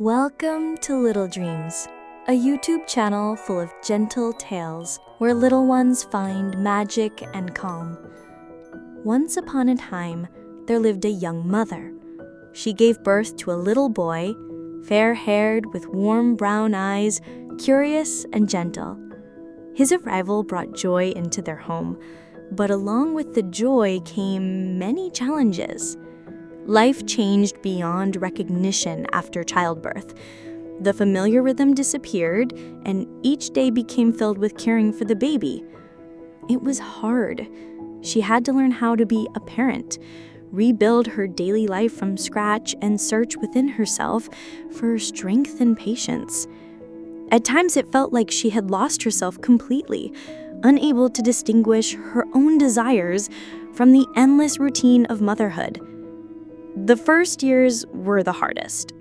Welcome to Little Dreams, a YouTube channel full of gentle tales where little ones find magic and calm. Once upon a time, there lived a young mother. She gave birth to a little boy, fair-haired with warm brown eyes, curious and gentle. His arrival brought joy into their home, but along with the joy came many challenges. Life changed beyond recognition after childbirth. The familiar rhythm disappeared, and each day became filled with caring for the baby. It was hard. She had to learn how to be a parent, rebuild her daily life from scratch, and search within herself for strength and patience. At times, it felt like she had lost herself completely, unable to distinguish her own desires from the endless routine of motherhood. The first years were the hardest.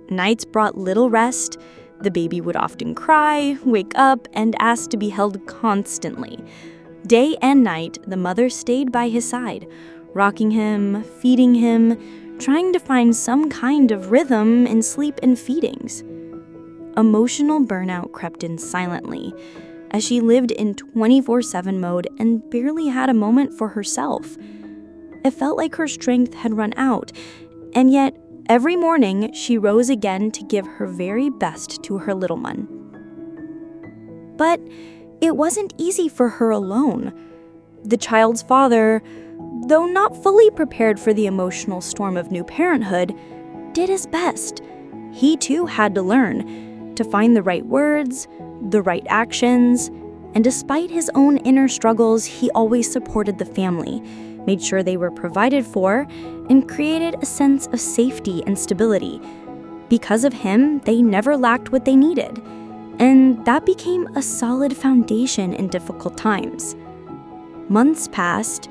Nights brought little rest. The baby would often cry, wake up, and ask to be held constantly. Day and night, the mother stayed by his side, rocking him, feeding him, trying to find some kind of rhythm in sleep and feedings. Emotional burnout crept in silently, as she lived in 24/7 mode and barely had a moment for herself. It felt like her strength had run out, and yet every morning she rose again to give her very best to her little one. But it wasn't easy for her alone. The child's father, though not fully prepared for the emotional storm of new parenthood, did his best. He too had to learn to find the right words, the right actions, and despite his own inner struggles, he always supported the family, made sure they were provided for, and created a sense of safety and stability. Because of him, they never lacked what they needed, and that became a solid foundation in difficult times. Months passed.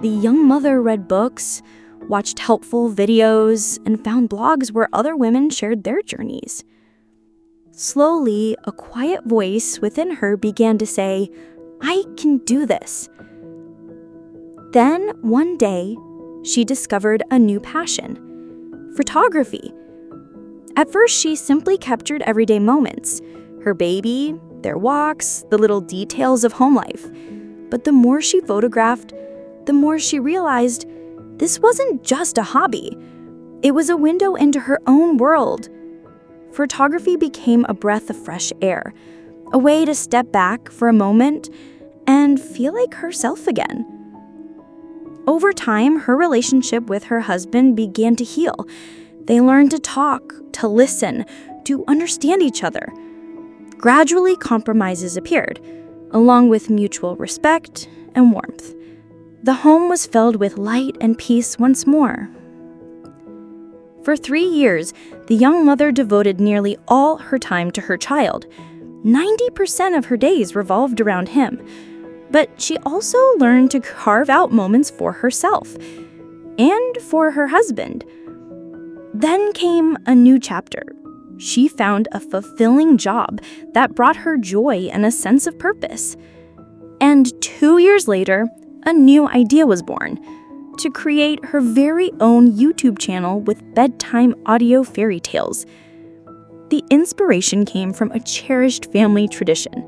The young mother read books, watched helpful videos, and found blogs where other women shared their journeys. Slowly, a quiet voice within her began to say, "I can do this." Then, one day, she discovered a new passion: photography. At first, she simply captured everyday moments, her baby, their walks, the little details of home life. But the more she photographed, the more she realized this wasn't just a hobby. It was a window into her own world. Photography became a breath of fresh air, a way to step back for a moment and feel like herself again. Over time, her relationship with her husband began to heal. They learned to talk, to listen, to understand each other. Gradually, compromises appeared, along with mutual respect and warmth. The home was filled with light and peace once more. For 3 years, the young mother devoted nearly all her time to her child. 90% of her days revolved around him. But she also learned to carve out moments for herself and for her husband. Then came a new chapter. She found a fulfilling job that brought her joy and a sense of purpose. And 2 years later, a new idea was born: to create her very own YouTube channel with bedtime audio fairy tales. The inspiration came from a cherished family tradition.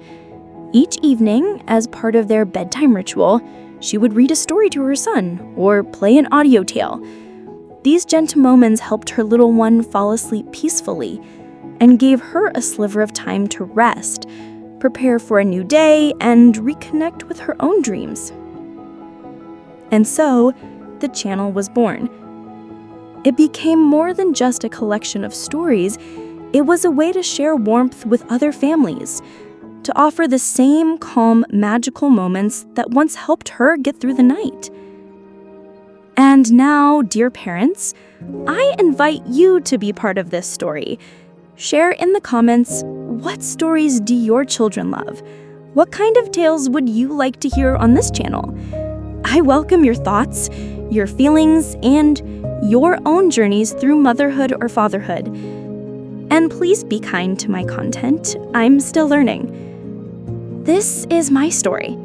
Each evening, as part of their bedtime ritual, she would read a story to her son or play an audio tale. These gentle moments helped her little one fall asleep peacefully and gave her a sliver of time to rest, prepare for a new day, and reconnect with her own dreams. And so, the channel was born. It became more than just a collection of stories. It was a way to share warmth with other families, to offer the same calm, magical moments that once helped her get through the night. And now, dear parents, I invite you to be part of this story. Share in the comments, what stories do your children love? What kind of tales would you like to hear on this channel? I welcome your thoughts, your feelings, and your own journeys through motherhood or fatherhood. And please be kind to my content. I'm still learning. This is my story,